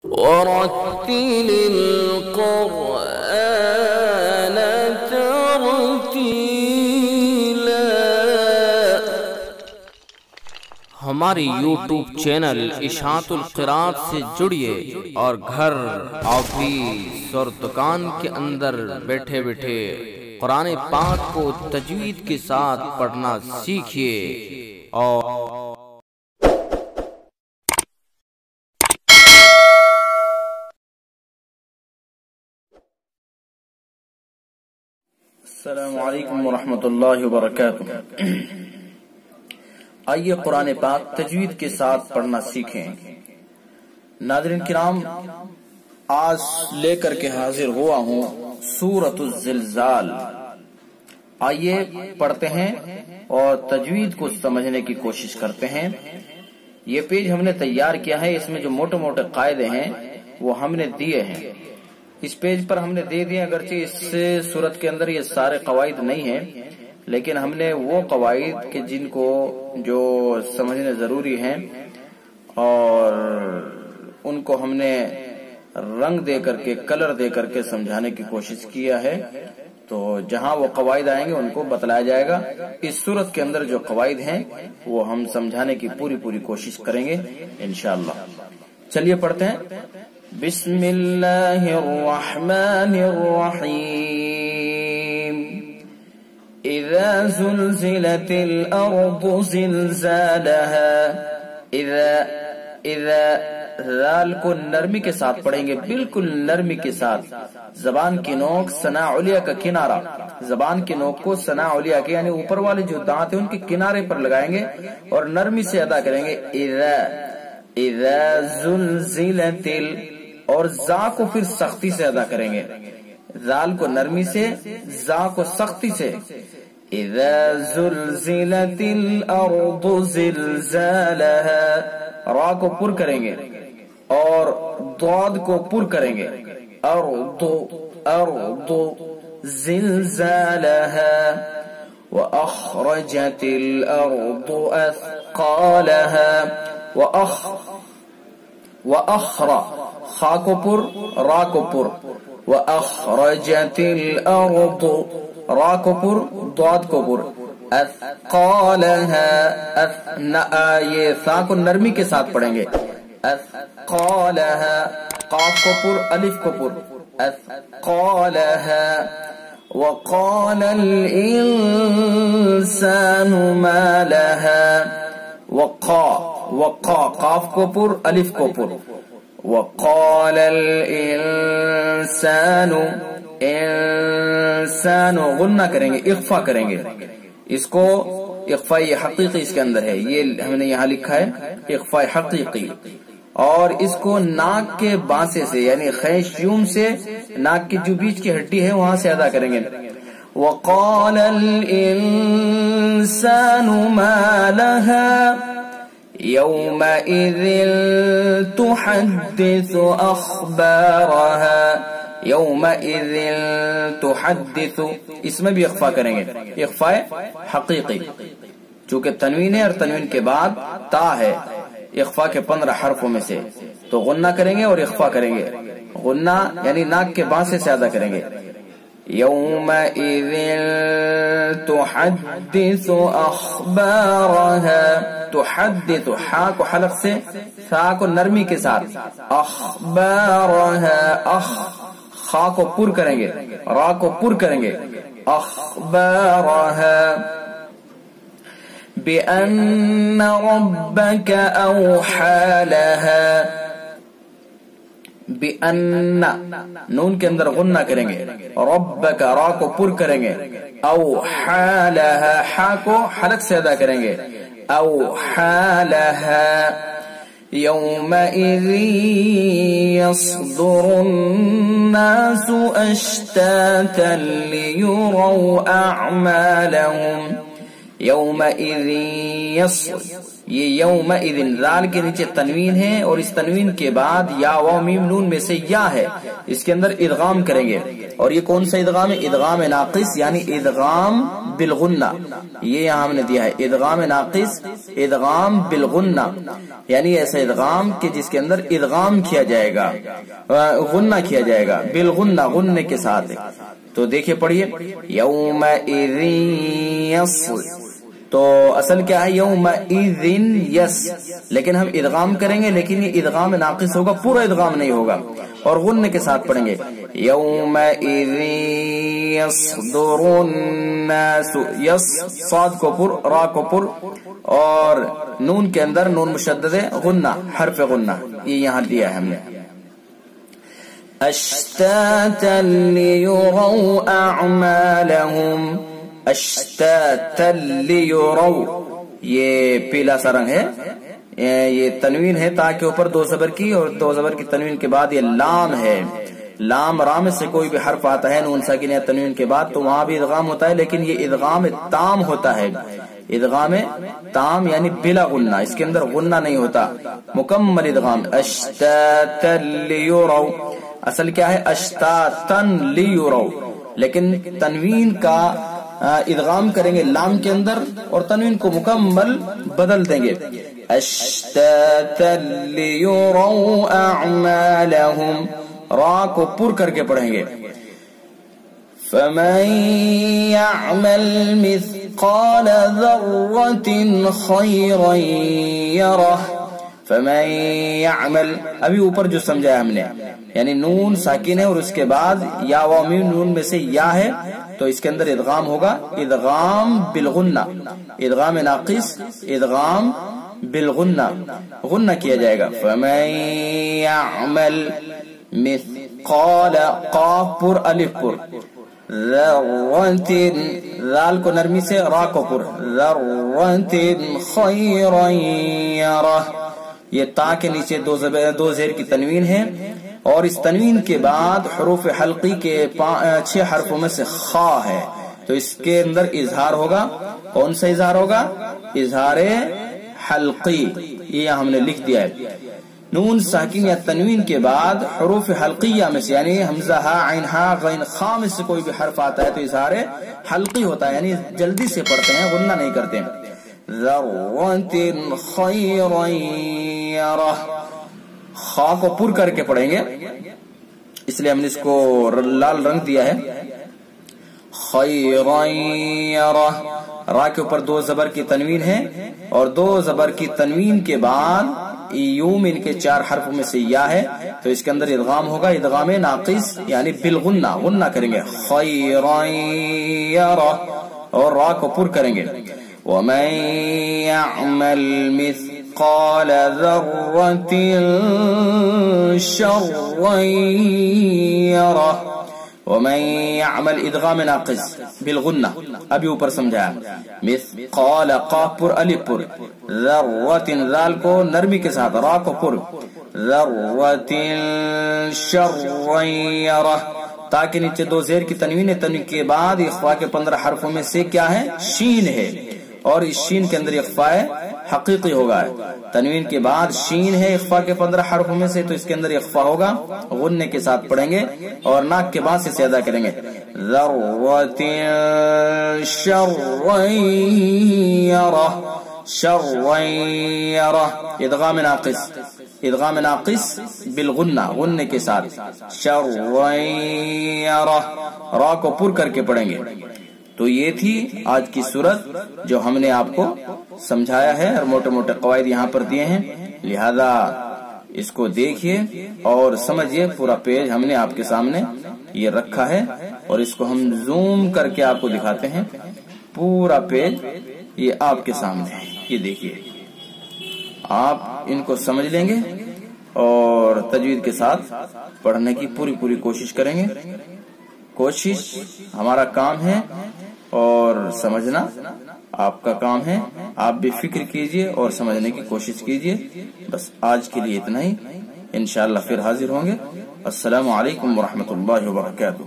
ورتل القرآن ترتیلا۔ ہماری یوٹیوب چینل اشاعت القراءت سے جڑیے اور گھر، آفس اور دکان کے اندر بیٹھے بیٹھے قرآن پاک کو تجوید کے ساتھ پڑھنا سیکھیے اور السلام علیکم ورحمۃ اللہ وبرکاتہ۔ آئیے قرآن پاک تجوید کے ساتھ پڑھنا سیکھیں۔ ناظرین کرام، آج لے کر کے حاضر ہوا ہوں سورۃ الزلزال۔ آئیے پڑھتے ہیں اور تجوید کو سمجھنے کی کوشش کرتے ہیں۔ یہ پیج ہم نے تیار کیا ہے، اس میں جو موٹے موٹے قاعدے ہیں وہ ہم نے دیے ہیں۔ اس پیج پر ہم نے دے دیے، اگرچہ اس سورت کے اندر یہ سارے قواعد نہیں ہیں، لیکن ہم نے وہ قواعد کے جن کو جو سمجھنے ضروری ہیں اور ان کو ہم نے رنگ دے کر کے، کلر دے کر کے سمجھانے کی کوشش کیا ہے۔ تو جہاں وہ قواعد آئیں گے ان کو بتلایا جائے گا۔ اس سورت کے اندر جو قواعد ہیں وہ ہم سمجھانے کی پوری کوشش کریں گے انشاءاللہ۔ چلیے پڑھتے ہیں۔ بسم اللہ الرحمن الرحیم۔ اذا زلزلت الارض زلزالها۔ اذا ذال کو نرمی کے ساتھ پڑھیں گے، بالکل نرمی کے ساتھ۔ زبان کی نوک ثنا علیا کا کنارہ، زبان کی نوک کو ثنا علیا کے یعنی اوپر والے جو دانت ہیں ان کے کنارے پر لگائیں گے اور نرمی سے ادا کریں گے۔ اذا زلزلت اور زا کو پھر سختی سے ادا کریں گے، ذال کو نرمی سے، زا کو سختی سے۔ اذا زلزلت الارض زلزالها، را کو پر کریں گے اور ضاد کو پر کریں گے۔ ارض زلزالها واخرجت الارض اثقالها واخرى، خا کو پر، را کو پر، واخرجت الارض، را کو پر، ضاد کو پر، اثقالها، یہ ثا کو نرمی کے ساتھ پڑھیں گے، اثقالها، قاف کو پر، الف کو پر، اثقالها، وقال الانسان ما لها، وقا قاف کو پر، الف کو پر، وقال الانسان، انسان غنہ کریں گے، اخفا کریں گے، اس کو اخفاء حقیقی اس کے اندر ہے، یہ ہم نے یہاں لکھا ہے اخفاء حقیقی، اور اس کو ناک کے بانسے سے یعنی خیشیوم سے، ناک کی جو بیچ کی ہڈی ہے وہاں سے ادا کریں گے۔ وقال الانسان ما لها يومئذ تحدث اخبارها، یومئذ تحدث، اس میں بھی اخفا کریں گے، اخفاء حقیقی، چونکہ تنوین ہے اور تنوین کے بعد تا ہے، اخفا کے 15 حرفوں میں سے، تو غنہ کریں گے اور اخفا کریں گے۔ غنہ یعنی ناک کے بانسے سے ادا کریں گے۔ یومئذ تحدث اخبارها، تحدث، حا کو حلق سے، ثا کو نرمی کے ساتھ، اخبارها، خا کو پر کریں گے، را کو پر کریں گے، اخبارها، بأن ربك أوحى لها، بأن، نون کے اندر غنہ کریں گے، ربک، را کو پر کریں گے، اوحى لها، حا کو حلق سے ادا کریں گے، اوحى لها، يومئذ يصدر الناس أشتاتا ليروا أعمالهم، يومئذ یہ یومئذ ذال کے نیچے تنوین ہے اور اس تنوین کے بعد یا واو میم نون میں سے یا ہے، اس کے اندر ادغام کریں گے. اور یہ کون سا ادغام ہے؟ ادغام ناقص یعنی ادغام بالغنہ. یہ یہاں ہم نے دیا ہے ادغام ناقص، ادغام بالغنہ، یعنی ایسا ادغام کہ جس کے اندر ادغام کیا جائے گا، غنہ کیا جائے گا، بالغنہ غننے کے ساتھ. تو دیکھیے پڑھیے یومئذ یس، تو اصل کیا ہے یومئذ یس، لیکن ہم ادغام کریں گے، لیکن یہ ادغام ناقص ہوگا، پورا ادغام نہیں ہوگا، اور غننے کے ساتھ پڑھیں گے یومئذ یصدر الناس. یس صاد کو پر، را کو پر، اور نون کے اندر نون مشدد غنہ، حرف غنہ، یہ یہاں دیا ہے ہم نے. اشتاتا لیروا اعمالهم، اشتاتا لیروا، یہ پیلا سا رنگ ہے، یہ تنوین ہے تا کے اوپر 2 زبر کی، اور 2 زبر کی تنوین کے بعد یہ لام ہے. لام رام سے کوئی بھی حرف آتا ہے نون ساکنہ تنوین کے بعد تو وہاں بھی ادغام ہوتا ہے، لیکن یہ ادغام تام ہوتا ہے، ادغام تام یعنی بلا غنہ، اس کے اندر غنہ نہیں ہوتا، مکمل ادغام. اشتاتا لیروا، اصل کیا ہے اشتاتن لیروا، لیکن تنوین کا ادغام کریں گے لام کے اندر اور تنوین کو مکمل بدل دیں گے. اشتاتا لیروا اعمالهم، را کو پر کر کے پڑھیں گے. فمن يعمل مثقال ذرة خيرا يره، فمن يعمل، ابھی اوپر جو سمجھایا ہم نے، یعنی نون ساکن ہے اور اس کے بعد یا واو میم نون میں سے یا ہے، تو اس کے اندر ادغام ہوگا، ادغام بالغنہ، ادغام ناقص، ادغام بالغنہ، غنہ کیا جائے گا. فمن يعمل مثقال، قاف پر الف پر، ذرة، ذال کو نرمی سے، را کو پر، ذرة خیرا یرہ، یہ تا کے نیچے 2 زیر کی تنوین ہے، اور اس تنوین کے بعد حروف حلقی کے 6 حرفوں میں سے خا ہے، تو اس کے اندر اظہار ہوگا. کون سا اظہار ہوگا؟ اظہار حلقی، یہ ہم نے لکھ دیا ہے. نون ساکن یا تنوین کے بعد حروف حلقیہ میں سے، یعنی حمزہ ہا عین ہا غین خا میں سے کوئی بھی حرف آتا ہے تو اظہار حلقی ہوتا ہے، یعنی جلدی سے پڑھتے ہیں، غنہ نہیں کرتے. ذرة خیرا یرہ، خا کو پر کر کے پڑھیں گے، اس لیے ہم نے اس کو لال رنگ دیا ہے. خیرا یرہ، را کے اوپر 2 زبر کی تنوین ہے، اور 2 زبر کی تنوین کے بعد یوم ان کے 4 حرفوں میں سے یا ہے، تو اس کے اندر ادغام ہوگا، ادغام ناقص یعنی بالغنہ، غنہ کریں گے. خیرا یرہ، اور را کو پر کریں گے. ومن يعمل مثقال ذرة شرا يره، ومن يعمل ادغام ناقص بالغنہ، ابھی اوپر سمجھایا. مثقال، قاف پر الف پر، ذرة، ذال کو نرمی کے ساتھ، را کو پر، ذرة شرا یرہ، تا کے نیچے 2 زیر کی تنوین ہے، تنوین کے بعد اخفاء کے 15 حرفوں میں سے کیا ہے؟ شین ہے، اور اس شین کے اندر اخفاء حقیقی ہوگا. تنوین کے بعد شین ہے اخفاء کے 15 حرفوں میں سے، تو اس کے اندر اخفاء ہوگا، غننے کے ساتھ پڑھیں گے اور ناک کے بعد سے ادا کریں گے. ذرة شرا یرہ، شرا یرہ، ادغام ناقص، ادغام ناقص بالغنہ، غننے کے ساتھ. شرا یرہ، را کو پر کر کے پڑھیں گے. تو یہ تھی آج کی سورت جو ہم نے آپ کو سمجھایا ہے، اور موٹے موٹے قواعد یہاں پر دیے ہیں، لہذا اس کو دیکھیے اور سمجھیے. پورا پیج ہم نے آپ کے سامنے یہ رکھا ہے، اور اس کو ہم زوم کر کے آپ کو دکھاتے ہیں. پورا پیج یہ آپ کے سامنے ہے، یہ دیکھیے. آپ ان کو سمجھ لیں گے اور تجوید کے ساتھ پڑھنے کی پوری کوشش کریں گے. کوشش ہمارا کام ہے اور سمجھنا آپ کا کام ہے. آپ بھی فکر کیجئے اور سمجھنے کی کوشش کیجئے. بس آج کے لیے اتنا ہی، انشاءاللہ پھر حاضر ہوں گے. السلام علیکم ورحمۃ اللہ وبرکاتہ.